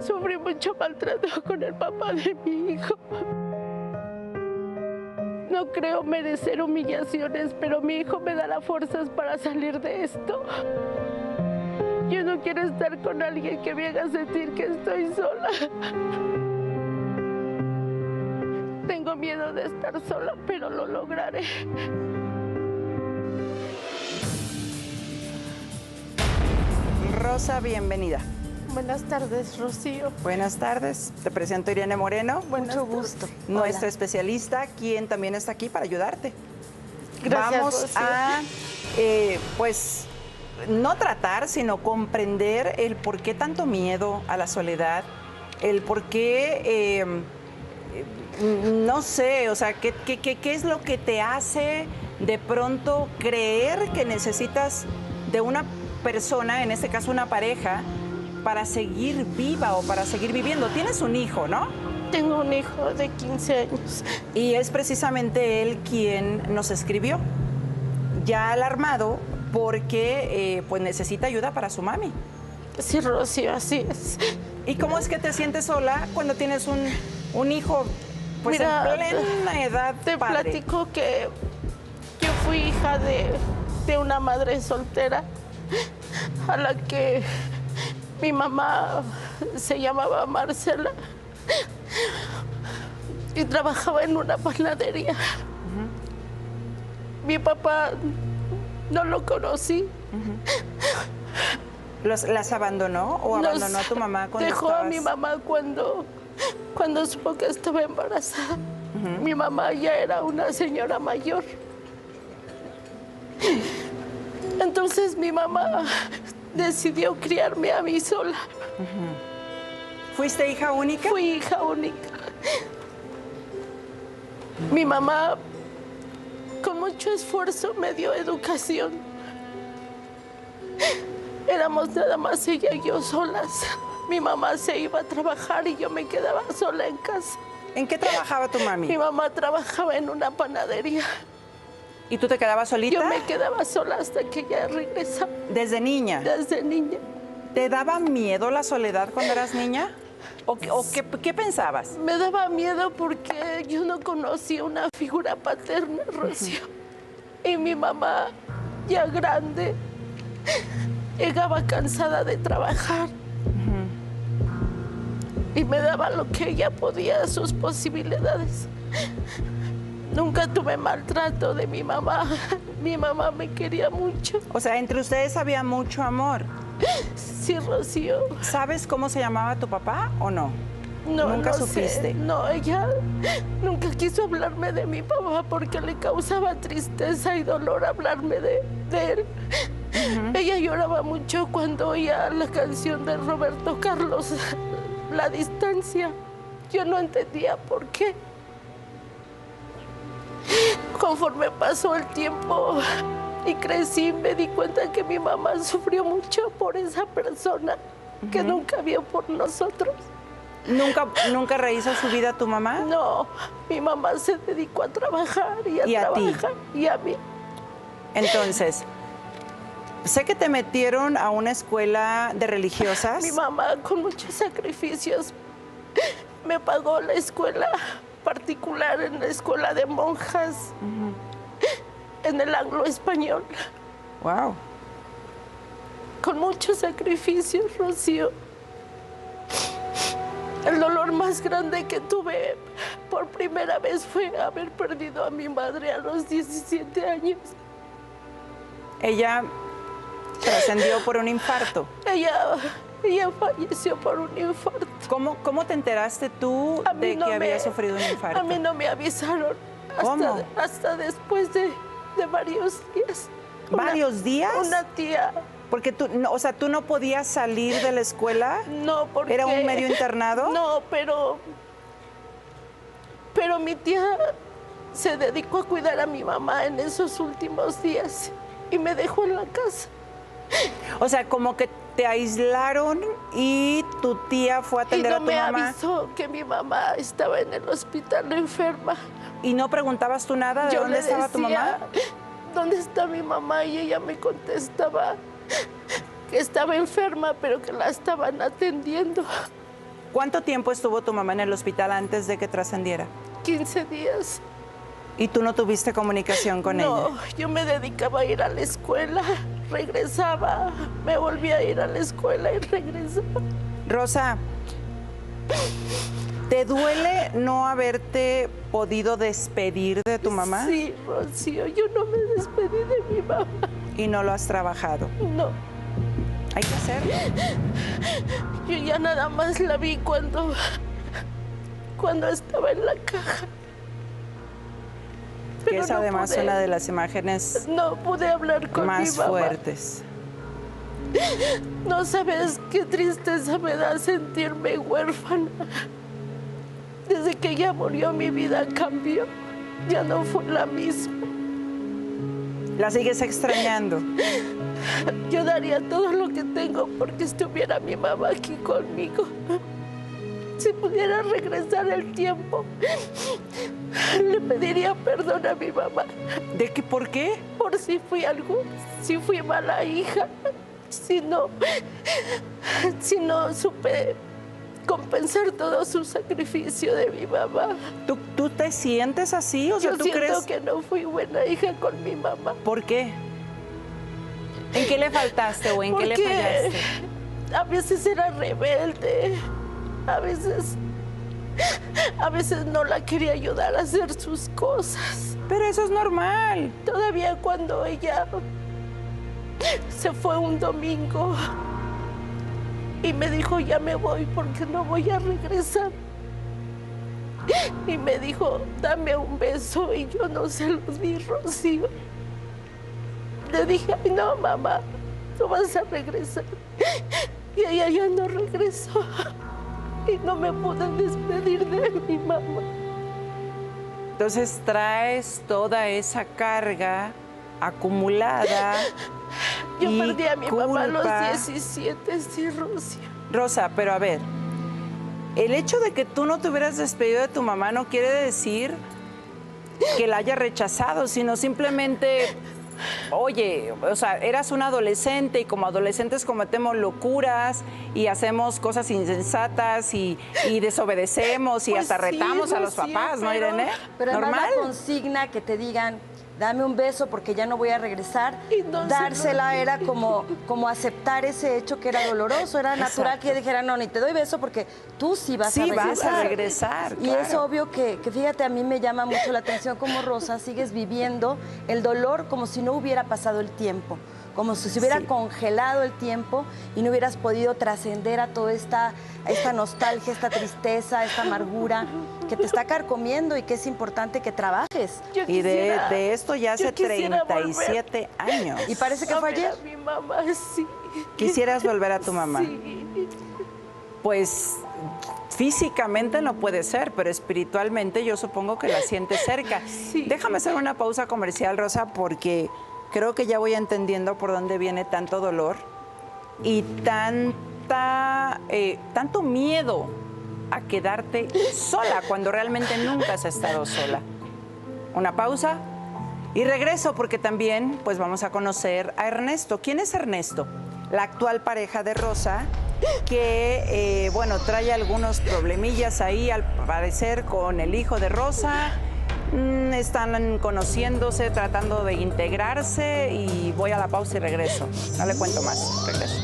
Sufrí mucho maltrato con el papá de mi hijo. No creo merecer humillaciones, pero mi hijo me dará fuerzas para salir de esto. Yo no quiero estar con alguien que me haga sentir que estoy sola. Tengo miedo de estar sola, pero lo lograré. Rosa, bienvenida. Buenas tardes, Rocío. Buenas tardes. Te presento a Irene Moreno. Mucho gusto. Nuestra especialista, quien también está aquí para ayudarte. Gracias, Vamos Rocío. a, pues, no tratar, sino comprender el por qué tanto miedo a la soledad, el por qué, no sé, o sea, qué es lo que te hace de pronto creer que necesitas de una persona, en este caso una pareja, para seguir viva o para seguir viviendo. Tienes un hijo, ¿no? Tengo un hijo de 15 años. Y es precisamente él quien nos escribió, ya alarmado porque pues necesita ayuda para su mami. Sí, Rocío, así es. ¿Y cómo es que te sientes sola cuando tienes un hijo pues Mira, en plena edad te padre? platico que yo fui hija de una madre soltera a la que mi mamá se llamaba Marcela y trabajaba en una panadería. Mi papá no lo conocí. ¿Las abandonó o abandonó a tu mamá cuando dejó estabas? a mi mamá cuando supo que estaba embarazada. Mi mamá ya era una señora mayor. Entonces mi mamá decidió criarme a mí sola. ¿Fuiste hija única? Fui hija única. Mi mamá, con mucho esfuerzo, me dio educación. Éramos nada más ella y yo solas. Mi mamá se iba a trabajar y yo me quedaba sola en casa. ¿En qué trabajaba tu mami? Mi mamá trabajaba en una panadería. ¿Y tú te quedabas solita? Yo me quedaba sola hasta que ella regresaba. ¿Desde niña? Desde niña. ¿Te daba miedo la soledad cuando eras niña? ¿O qué pensabas? Me daba miedo porque yo no conocía una figura paterna, Rocío. Y mi mamá, ya grande, llegaba cansada de trabajar. Y me daba lo que ella podía, sus posibilidades. Nunca tuve maltrato de mi mamá. Mi mamá me quería mucho. O sea, entre ustedes había mucho amor. Sí, Rocío. ¿Sabes cómo se llamaba tu papá o no? No, ¿Nunca no supiste? sé. No, ella nunca quiso hablarme de mi papá porque le causaba tristeza y dolor hablarme de él. Ella lloraba mucho cuando oía la canción de Roberto Carlos, La Distancia. Yo no entendía por qué. Conforme pasó el tiempo y crecí, me di cuenta que mi mamá sufrió mucho por esa persona que nunca vio por nosotros. ¿Nunca rehizo su vida tu mamá? No, mi mamá se dedicó a trabajar y a trabajar. Ti? Y a mí. Entonces, sé que te metieron a una escuela de religiosas. Mi mamá, con muchos sacrificios, me pagó la escuela particular, en la escuela de monjas, en el anglo-español. Wow. Con muchos sacrificios, Rocío. El dolor más grande que tuve por primera vez fue haber perdido a mi madre a los 17 años. Ella trascendió por un infarto. Ella falleció por un infarto. ¿Cómo te enteraste tú de que había sufrido un infarto? A mí no me avisaron. ¿Cómo? Hasta después de varios días. ¿Varios días? Una tía. Porque tú, o sea, ¿tú no podías salir de la escuela? No, porque... ¿Era un medio internado? No, pero mi tía se dedicó a cuidar a mi mamá en esos últimos días y me dejó en la casa. O sea, como que te aislaron y tu tía fue a atender a tu mamá. Y no me avisó que mi mamá estaba en el hospital enferma. ¿Y no preguntabas tú nada de dónde estaba tu mamá? ¿Dónde está mi mamá? Y ella me contestaba que estaba enferma, pero que la estaban atendiendo. ¿Cuánto tiempo estuvo tu mamá en el hospital antes de que trascendiera? 15 días. ¿Y tú no tuviste comunicación con ella? No, yo me dedicaba a ir a la escuela, regresaba, me volvía a ir a la escuela y regresaba. Rosa, ¿te duele no haberte podido despedir de tu mamá? Sí, Rocío, yo no me despedí de mi mamá. ¿Y no lo has trabajado? No. Hay que hacerlo. Yo ya nada más la vi cuando estaba en la caja. Que Pero es no además pude. una de las imágenes No pude hablar con más mi mamá. fuertes. No sabes qué tristeza me da sentirme huérfana. Desde que ella murió, mi vida cambió. Ya no fue la misma. ¿La sigues extrañando? Yo daría todo lo que tengo porque estuviera mi mamá aquí conmigo. Si pudiera regresar el tiempo, le pediría perdón a mi mamá. ¿De qué? ¿Por qué? Por si fui si fui mala hija, si no supe compensar todo su sacrificio de mi mamá. ¿Tú te sientes así? O sea, Yo ¿tú siento crees? que no fui buena hija con mi mamá. ¿Por qué? ¿En qué le faltaste o en qué le Porque fallaste? a veces era rebelde, a veces no la quería ayudar a hacer sus cosas. Pero eso es normal. Todavía cuando ella se fue un domingo y me dijo, ya me voy porque no voy a regresar. Y me dijo, dame un beso, y yo no se lo di, Rocío. Le dije, ay, no, mamá, tú vas a regresar. Y ella ya no regresó. Y no me pude despedir de mi mamá. Entonces traes toda esa carga acumulada. Yo y perdí a mi mamá a los culpa. 17, sí, Rocío. Rosa, pero a ver, el hecho de que tú no te hubieras despedido de tu mamá no quiere decir que la haya rechazado, sino simplemente, oye, o sea, eras un adolescente y como adolescentes cometemos locuras y hacemos cosas insensatas y desobedecemos y Pues hasta sí, retamos a los Rocío, papás, ¿no, pero- Irene? Pero además ¿Normal? la consigna que te digan, dame un beso porque ya no voy a regresar, Y no se dársela lo era dije. como aceptar ese hecho que era doloroso, era natural Exacto. que dijera, no, ni te doy beso porque tú sí vas Sí, a regresar. vas a regresar, Y es claro. obvio que fíjate, a mí me llama mucho la atención como Rosa, sigues viviendo el dolor como si no hubiera pasado el tiempo, como si se hubiera Sí. congelado el tiempo y no hubieras podido trascender a toda esta nostalgia, esta tristeza, esta amargura que te está carcomiendo y que es importante que trabajes. Yo Y quisiera- de esto ya hace yo quisiera volver 37 años. Y parece que a fue ver ayer. a mi mamá, sí. ¿Quisieras volver a tu mamá? Sí. Pues físicamente no puede ser, pero espiritualmente yo supongo que la sientes cerca. Sí. Déjame hacer una pausa comercial, Rosa, porque creo que ya voy entendiendo por dónde viene tanto dolor y tanto miedo a quedarte sola cuando realmente nunca has estado sola. Una pausa y regreso porque también pues vamos a conocer a Ernesto. ¿Quién es Ernesto? La actual pareja de Rosa que, bueno, trae algunos problemillas ahí al parecer con el hijo de Rosa. Están conociéndose, tratando de integrarse y voy a la pausa y regreso. No le cuento más. Regreso.